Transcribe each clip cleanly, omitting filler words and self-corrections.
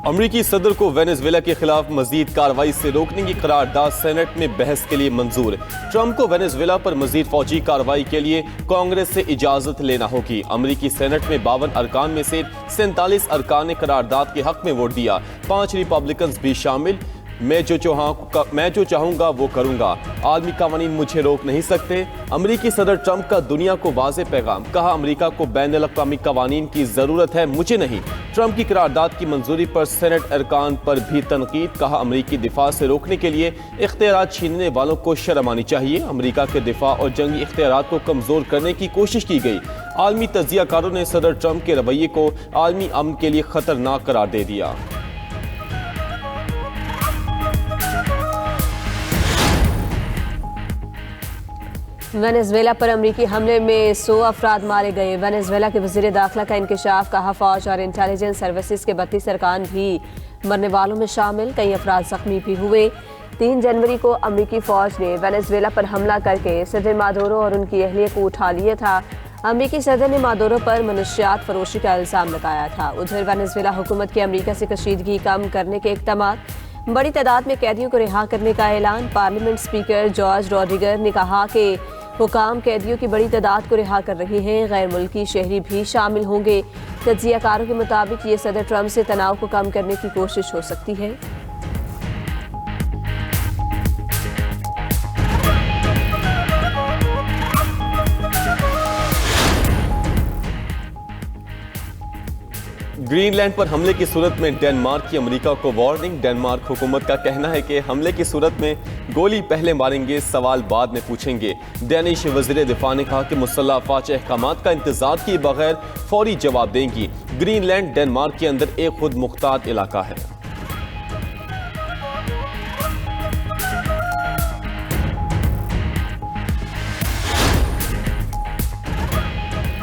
अमरीकी सदर को वेनेजुएला के खिलाफ मजीद कार्रवाई से रोकने की करारदाद सेनेट में बहस के लिए मंजूर। ट्रंप को वेनेजुएला पर मजीद फौजी कार्रवाई के लिए कांग्रेस से इजाजत लेना होगी। अमरीकी सेनेट में 52 अरकान में से 47 अरकान ने करारदाद के हक में वोट दिया। 5 रिपब्लिकन भी शामिल। मैं जो चाहूंगा वो करूंगा। आलमी कानून मुझे रोक नहीं सकते। अमरीकी सदर ट्रंप का दुनिया को वाज़ेह पैगाम। कहा, अमरीका को बैनुल-अक़वामी कानून की जरूरत है, मुझे नहीं। ट्रंप की करारदाद की मंजूरी पर सेनेट अरकान पर भी तनकीद। कहा, अमरीकी दिफा से रोकने के लिए इख्तियार छीनने वालों को शर्म आनी चाहिए। अमरीका के दिफा और जंगी इख्तियार को कमजोर करने की कोशिश की गई। आलमी तजियाकारों ने सदर ट्रंप के रवैये को आलमी अमन के लिए खतरनाक करार दे दिया। वेनेजुएला पर अमरीकी हमले में 100 अफराद मारे गए। वेनेजुएला के वज़ीर दाखिला का इंकशाफ। कहा, फौज और इंटेलिजेंस सर्विसेज के 32 अरकान भी मरने वालों में शामिल। कई अफराद जख्मी भी हुए। 3 जनवरी को अमरीकी फौज ने वेनेजुएला पर हमला करके सदर मादुरो और उनकी अहलिया को उठा लिया था। अमरीकी सदर ने मादुरो पर मनुष्यात फरोशी का इल्जाम लगाया था। उधर वेनेजुएला हुकूमत के अमरीका से कशीदगी कम करने के इक़दाम। बड़ी तादाद में कैदियों को रिहा करने का ऐलान। पार्लियामेंट स्पीकर जॉर्ज रॉड्रिगर ने कहा कि हुकाम कैदियों की बड़ी तादाद को रिहा कर रही हैं। गैर मुल्की शहरी भी शामिल होंगे। तज्जियाकारों के मुताबिक ये सदर ट्रंप से तनाव को कम करने की कोशिश हो सकती है। ग्रीनलैंड पर हमले की सूरत में डेनमार्क की अमेरिका को वार्निंग। डेनमार्क हुकूमत का कहना है कि हमले की सूरत में गोली पहले मारेंगे, सवाल बाद में पूछेंगे। डेनिश वज़ीर दिफा ने कहा कि मुसल्लह अफवाज अहकामात का इंतजार किए बगैर फौरी जवाब देंगी। ग्रीनलैंड डेनमार्क के अंदर एक खुद मुख्तार इलाका है।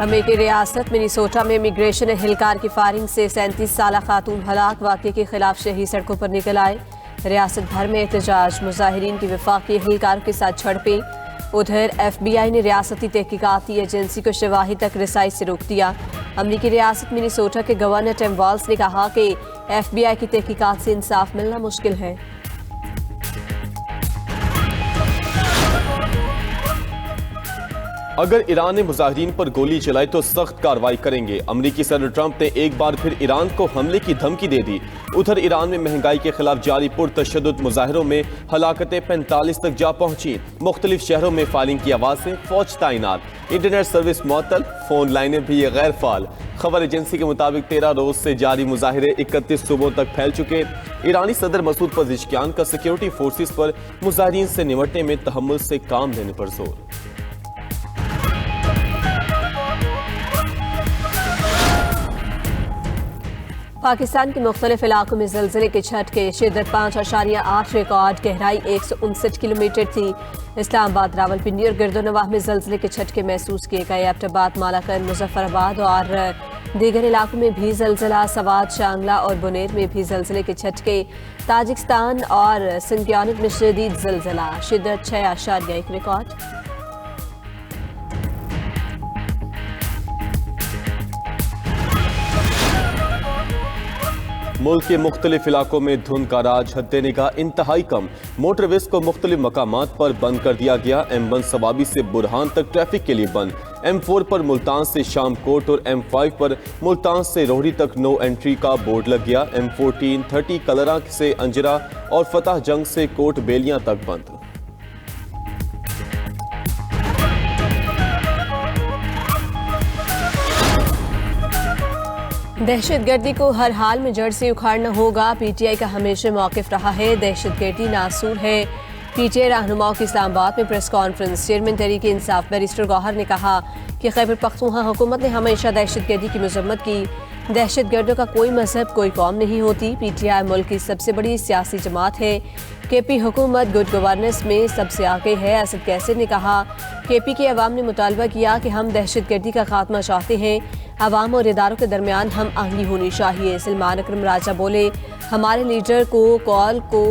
अमेरिकी रियासत मिनीसोटा में इमिग्रेशन एहलकार की फायरिंग से 37 साला खातून हलाक। वाक़े के खिलाफ शहरी सड़कों पर निकल आए। रियासत भर में एहतजाज। मुजाहिरीन की वफाकी एहलकारों के साथ झड़पें। उधर FBI ने रियासती तहकीकाती एजेंसी को शवाही तक रसाई से रोक दिया। अमरीकी रियासत मिनीसोटा के गवर्नर टिम वाल्स ने कहा कि FBI की तहकीकात से इंसाफ मिलना मुश्किल है। अगर ईरान ने मुजाहिरीन पर गोली चलाई तो सख्त कार्रवाई करेंगे। अमरीकी सदर ट्रंप ने एक बार फिर ईरान को हमले की धमकी दे दी। उधर ईरान में महंगाई के खिलाफ जारी पुरतशद्दुद मुजाहिरों में हलाकतें 45 तक जा पहुंची। मुख्तलिफ शहरों में फायरिंग की आवाज़ें, फौज तैनात। इंटरनेट सर्विस मुअत्तल, फोन लाइनें भी गैर फाल। खबर एजेंसी के मुताबिक 13 रोज से जारी मुजाहिरे 31 सूबों तक फैल चुके। ईरानी सदर मसूद पज़ेश्कियान का सिक्योरिटी फोर्सेस पर मुजाहिरीन से निपटने में तहम्मुल से काम लेने पर जोर। पाकिस्तान के मुख्तलिफ इलाकों में ज़लज़ले के झटके। शिद्दत 5.8 रिकॉर्ड। गहराई 159 किलोमीटर थी। इस्लामाबाद, रावलपिंडी और गिरदोनवाह में ज़लज़ले के झटके महसूस किए गए। एबटाबाद, मालाकन, मुजफ्फराबाद और दीगर इलाकों में भी ज़लज़ला। सवात, शांगला और बुनेर में भी ज़लज़ले के झटके। ताजिकिस्तान और सिंकियानिक में शदीद ज़लज़ला। शिद्दत 6.1 रिकॉर्ड। मुल्क के मुख्तलिफ इलाकों में धुंध का राज। हद्दे निगाह इंतहाई कम। मोटरवेज को मुख्तलिफ मकामात पर बंद कर दिया गया। M1 सवाबी से बुरहान तक ट्रैफिक के लिए बंद। M4 पर मुल्तान से शामकोट और M5 पर मुल्तान से रोहड़ी तक नो एंट्री का बोर्ड लग गया। M14 30 कलरा से अंजरा और फतह जंग से कोट बेलियां तक बंद। दहशतगर्दी को हर हाल में जड़ से उखाड़ना होगा। PTI का हमेशा मौक़िफ़ रहा है। दहशतगर्दी नासूर है। PTI रहनुमाओं की इस्लामाबाद में press conference. Chairman Tehreek Insaf barrister Gauhar ने कहा कि खैबर पख्तूनख्वा हुकूमत ने हमेशा दहशतगर्दी की मजम्मत की। दहशतगर्दों का कोई मजहब, कोई कौम नहीं होती। PTI मुल्क की सबसे बड़ी सियासी जमात है। KP हुकूमत गुड गवर्नेंस में सबसे आगे है। असद कैसर ने कहा KP के अवाम ने मुतालबा किया कि हम दहशतगर्दी का खात्मा चाहते हैं। अवाम और इदारों के दरमियान हम आहंगी होनी चाहिए। सलमान अकरम राजा बोले, हमारे लीडर को कॉल को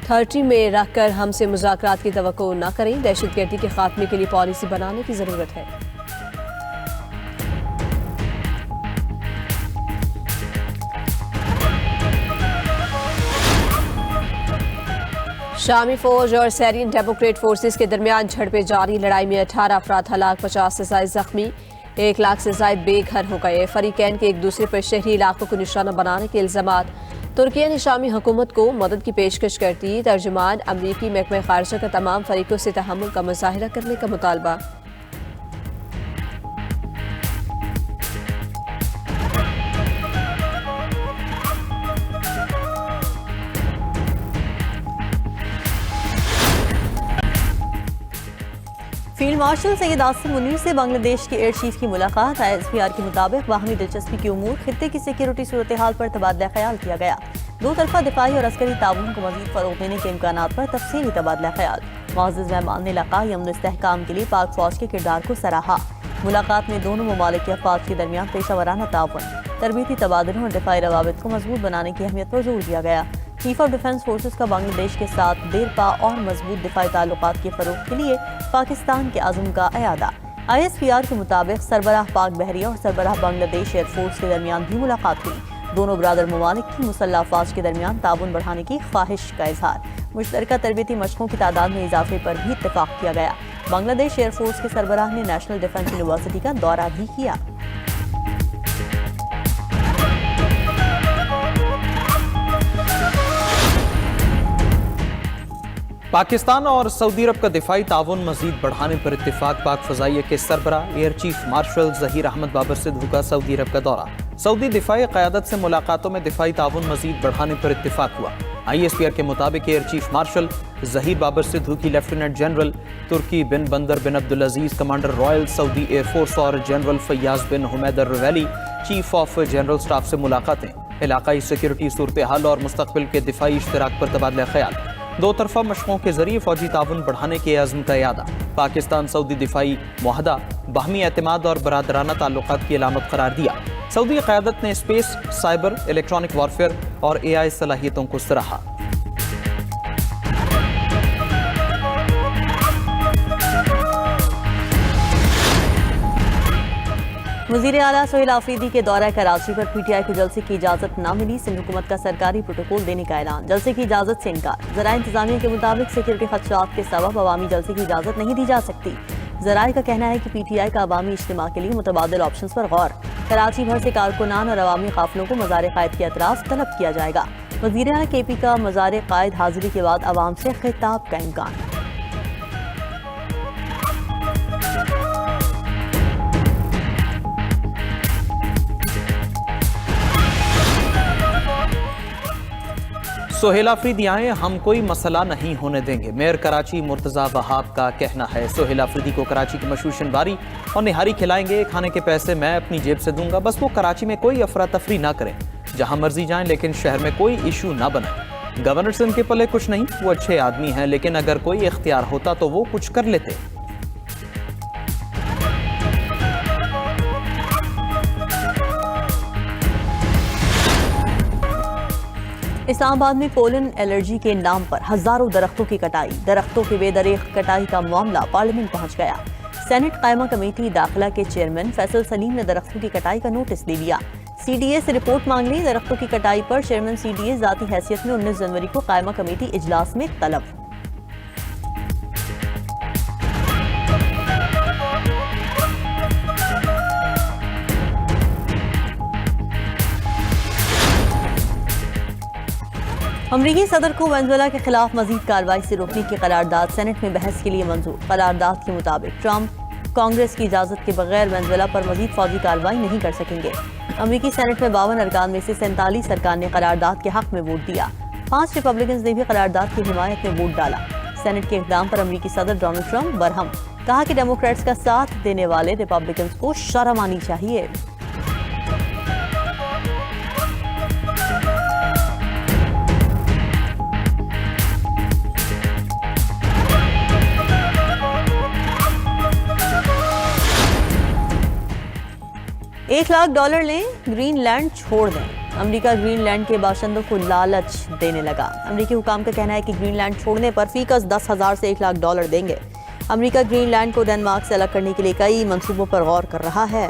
30 में रखकर हमसे मुज़ाकरात की तवक्को न करें। दहशतगर्दी के खात्मे के लिए पॉलिसी बनाने की ज़रूरत है। शामी फौज और सीरियन डेमोक्रेट फोर्सेस के दरमियान झड़पें जारी। लड़ाई में 18 अफराद हलाक, 50 से ज्यादा जख्मी, 1 लाख से ज्यादा बेघर हो गए। फरीकैन के एक दूसरे पर शहरी इलाकों को निशाना बनाने के इल्जामात। तुर्की ने शामी हुकूमत को मदद की पेशकश करती। तर्जुमान अमरीकी महकमा खारजा का तमाम फरीकों से तहम्मुल का मुजाहिरा करने का मुतालबा। फील्ड मार्शल सैयद आसिम मुनीर से बांग्लादेश के एयर चीफ की मुलाकात। ISPR के मुताबिक बाहमी दिलचस्पी की उमूर, खित्ते की सिक्योरिटी सूरत हाल पर तबादला ख्याल किया गया। दो तरफा दिफाई और अस्करी ताउन को मजीद फरोग देने के इम्कानात पर तफसीली तबादला ख्याल। मुअज़्ज़ज़ मेहमान ने इलाक़ाई अमन इस्तेहकाम के लिए पाक फौज के किरदार को सराहा। मुलाकात में दोनों ममालिक के अफवाज के दरमियान पेशा वराना ताउन, तरबीती तबादलों और दिफाई रवाबित को मजबूत बनाने की अहमियत पर जोर दिया गया। चीफ ऑफ डिफेंस फोर्सेस का बांग्लादेश के साथ देरपा और मजबूत दिफाई ताल्लुकात के फरोग के लिए पाकिस्तान के आज़म का अयादा। ISPR के मुताबिक सरबराह पाक बहरिया और सरबराह बांग्लादेश एयरफोर्स के दरमियान भी मुलाकात हुई। दोनों बरादर ममालिक की मुसल्लह अफवाज के दरमियान ताउन बढ़ाने की ख्वाहिश का इजहार। मुश्तरका तरबीती मशकों की तादाद में इजाफे पर भी इत्तेफाक किया गया। बांग्लादेश एयरफोर्स के सरबराह ने नेशनल डिफेंस यूनिवर्सिटी का दौरा भी किया। पाकिस्तान और सऊदी अरब का दिफाई ताउन मजीद बढ़ाने पर इत्तेफाक। पाक फजाइया के सरबराह air chief marshal Zaheer Ahmed Babar Sidhu का सऊदी अरब का दौरा। सऊदी दिफाई क़यादत से मुलाकातों में दिफाई ताउन मजीद बढ़ाने पर इत्तेफाक हुआ। ISPR के मुताबिक air chief marshal Zaheer Babar Sidhu की lieutenant general Turki bin Bandar bin Abdul Aziz commander royal Saudi air force और जनरल फैयाज बिन हुमैदर रवैली चीफ ऑफ जनरल स्टाफ से मुलाकातें। इलाकाई सिक्योरिटी सूरत हाल और मुस्तकबिल के दिफाई इश्तराक पर तबादला ख्याल। दो तरफा मशकों के जरिए फौजी ताउन बढ़ाने के अज़्म का यादा। पाकिस्तान सऊदी दिफाई मुआहदा बाहमी एतमाद और बरादराना ताल्लुकात की अलामत करार दिया। सऊदी क़यादत ने स्पेस, साइबर, इलेक्ट्रॉनिक वारफेयर और AI सलाहियतों को सराहा। वज़ीर आला सोहेल आफरीदी के दौरा कराची पर PTI को जलसे की इजाजत न मिली। सिंध हुकूमत का सरकारी प्रोटोकॉल देने का ऐलान, जलसे की इजाजत से इनकार। ज़राए इंतजामिया के मुताबिक सिक्योरिटी खदशात के सबब अवामी जलसे की इजाजत नहीं दी जा सकती। ज़राए का कहना है कि PTI का अवामी इज्तिमा के लिए मुतबादिल ऑप्शन पर गौर। कराची भर से कारकुनान और अवामी काफिलों को मज़ार कायद के अतराफ तलब किया जाएगा। वज़ीर आला KP का मज़ार कायद हाजिरी के बाद अवाम से खिताब का इम्कान। सोहेल आफरीदी आए, हम कोई मसला नहीं होने देंगे। मेयर कराची मुर्तज़ा वहाब का कहना है। सोहेल आफरीदी को कराची की मशहूर शनवारी और निहारी खिलाएंगे। खाने के पैसे मैं अपनी जेब से दूंगा, बस वो कराची में कोई अफरा तफरी ना करें, जहां मर्जी जाएं, लेकिन शहर में कोई इशू ना बनाए। गवर्नर से उनके पल्ले कुछ नहीं, वो अच्छे आदमी हैं, लेकिन अगर कोई इख्तियार होता तो वो कुछ कर लेते। इस्लामाबाद में पोलन एलर्जी के नाम पर हजारों दरख्तों की कटाई। दरख्तों की बेदरीग कटाई का मामला पार्लियामेंट पहुंच गया। सेनेट कायमा कमेटी दाखिला के चेयरमैन फैसल सलीम ने दरख्तों की कटाई का नोटिस दे दिया। CDA से रिपोर्ट मांग ली। दरख्तों की कटाई पर चेयरमैन CDA जाती हैसियत में 19 जनवरी को कायमा कमेटी इजलास में तलब। अमरीकी सदर को वेनेजुएला के खिलाफ मजीद कार्रवाई से रोकने की करारदाद सेनेट में बहस के लिए मंजूर। करारदाद के मुताबिक ट्रंप कांग्रेस की इजाजत के बगैर वेनेजुएला पर मजीद फौजी कार्रवाई नहीं कर सकेंगे। अमरीकी सेनेट में 52 अरकान में से 47 अरकान ने करारदाद के हक में वोट दिया। 5 रिपब्लिकन ने भी करारदाद की हिमायत में वोट डाला। सेनेट के इक़दाम पर अमरीकी सदर डोनाल्ड ट्रंप बरहम, कहा कि डेमोक्रेट्स का साथ देने वाले रिपब्लिकन को शर्म आनी चाहिए। $1 लाख लें, ग्रीनलैंड छोड़ दें। अमेरिका ग्रीनलैंड के बाशिंदों को लालच देने लगा। अमेरिकी हुकाम का कहना है कि ग्रीनलैंड छोड़ने पर फीकस $10,000 से $1 लाख देंगे। अमेरिका ग्रीनलैंड को डेनमार्क से अलग करने के लिए कई मंसूबों पर गौर कर रहा है।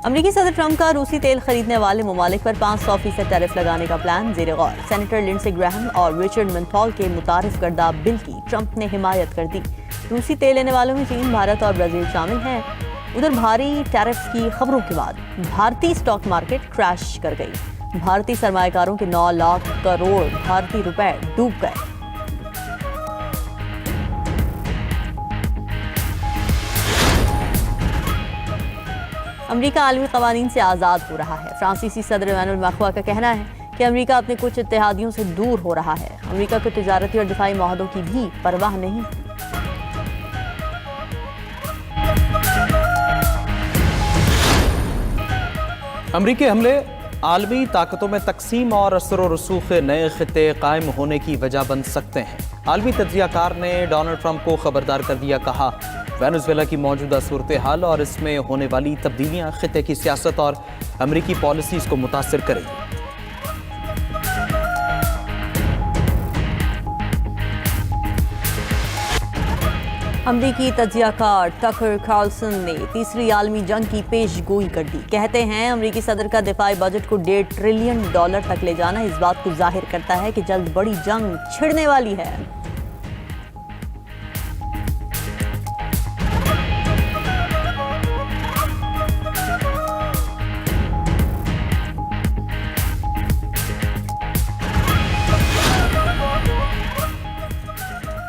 अमरीकी सदर ट्रंप का रूसी तेल खरीदने वाले ममालिक पर 500% टैरिफ लगाने का प्लान जेर गौर। सेनेटर लिंडसे ग्राहम और रिचर्ड मेंथॉल के मुतारिफ करदा बिल की ट्रंप ने हिमायत कर दी। रूसी तेल लेने वालों में चीन, भारत और ब्राजील शामिल हैं। उधर भारी टैरिफ की खबरों के बाद भारतीय स्टॉक मार्केट क्रैश कर गई। भारतीय सरमायाकारों के 9 लाख करोड़ भारतीय रुपए डूब गए। अमेरिका आलमी कवानीन से आज़ाद हो रहा है। फ्रांसीसी सदर इमैनुअल मैक्रों का कहना है कि अमेरिका अपने कुछ इत्तेहादियों से दूर हो रहा है। अमेरिका को तिजारती और दिफाई माहदों की भी परवाह नहीं। अमरीकी हमले आलमी ताकतों में तकसीम और असर व रसूख नए खिते कायम होने की वजह बन सकते हैं। आलमी तज्जियाकार ने डोनाल्ड ट्रंप को खबरदार कर दिया। कहा, वेनेजुएला की मौजूदा सूरत हाल और इसमें होने वाली तब्दीलियां खिते की सियासत और अमरीकी पॉलिसीज को मुतासिर करेंगी। अमरीकी तज्जियाकार टकर कार्लसन ने तीसरी आलमी जंग की पेशगोई कर दी। कहते हैं अमरीकी सदर का दिफाई बजट को $1.5 ट्रिलियन तक ले जाना इस बात को जाहिर करता है कि जल्द बड़ी जंग छिड़ने वाली है।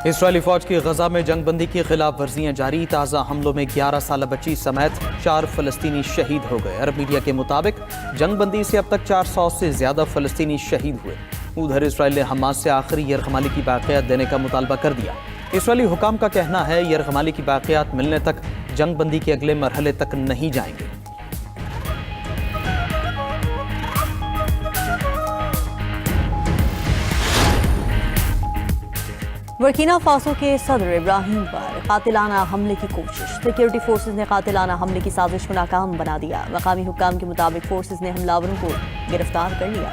इसराइली फौज की गजा में जंगबंदी की खिलाफ वर्जियां जारी। ताज़ा हमलों में 11 साल बच्ची समेत 4 फलस्तीनी शहीद हो गए। अरब मीडिया के मुताबिक जंगबंदी से अब तक 400 से ज्यादा फलस्तीनी शहीद हुए। उधर इसराइल ने हमास से आखिरी यरगमाली की बाक़ियात देने का मुतालबा कर दिया। इसराइली हुकाम का कहना है यरगमाली की बाक़ियात मिलने तक जंगबंदी के अगले मरहले तक नहीं जाएंगे। बुर्किना फासो के सदर इब्राहिम पर कातिलाना हमले की कोशिश। सिक्योरिटी फोर्सेज ने कातिलाना हमले की साजिश को नाकाम बना दिया। मकामी हुक्काम के मुताबिक फोर्सेज ने हमलावरों को गिरफ्तार कर लिया।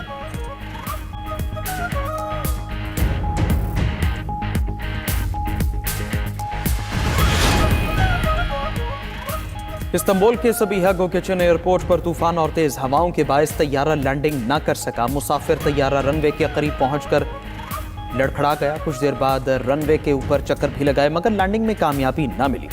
इस्तांबुल के सबीहा गोकेचन एयरपोर्ट पर तूफान और तेज हवाओं के बायस तैयारा लैंडिंग न कर सका। मुसाफिर तैयारा रनवे के करीब पहुंचकर लड़खड़ा गया। कुछ देर बाद रनवे के ऊपर चक्कर भी लगाए मगर लैंडिंग में कामयाबी न मिली।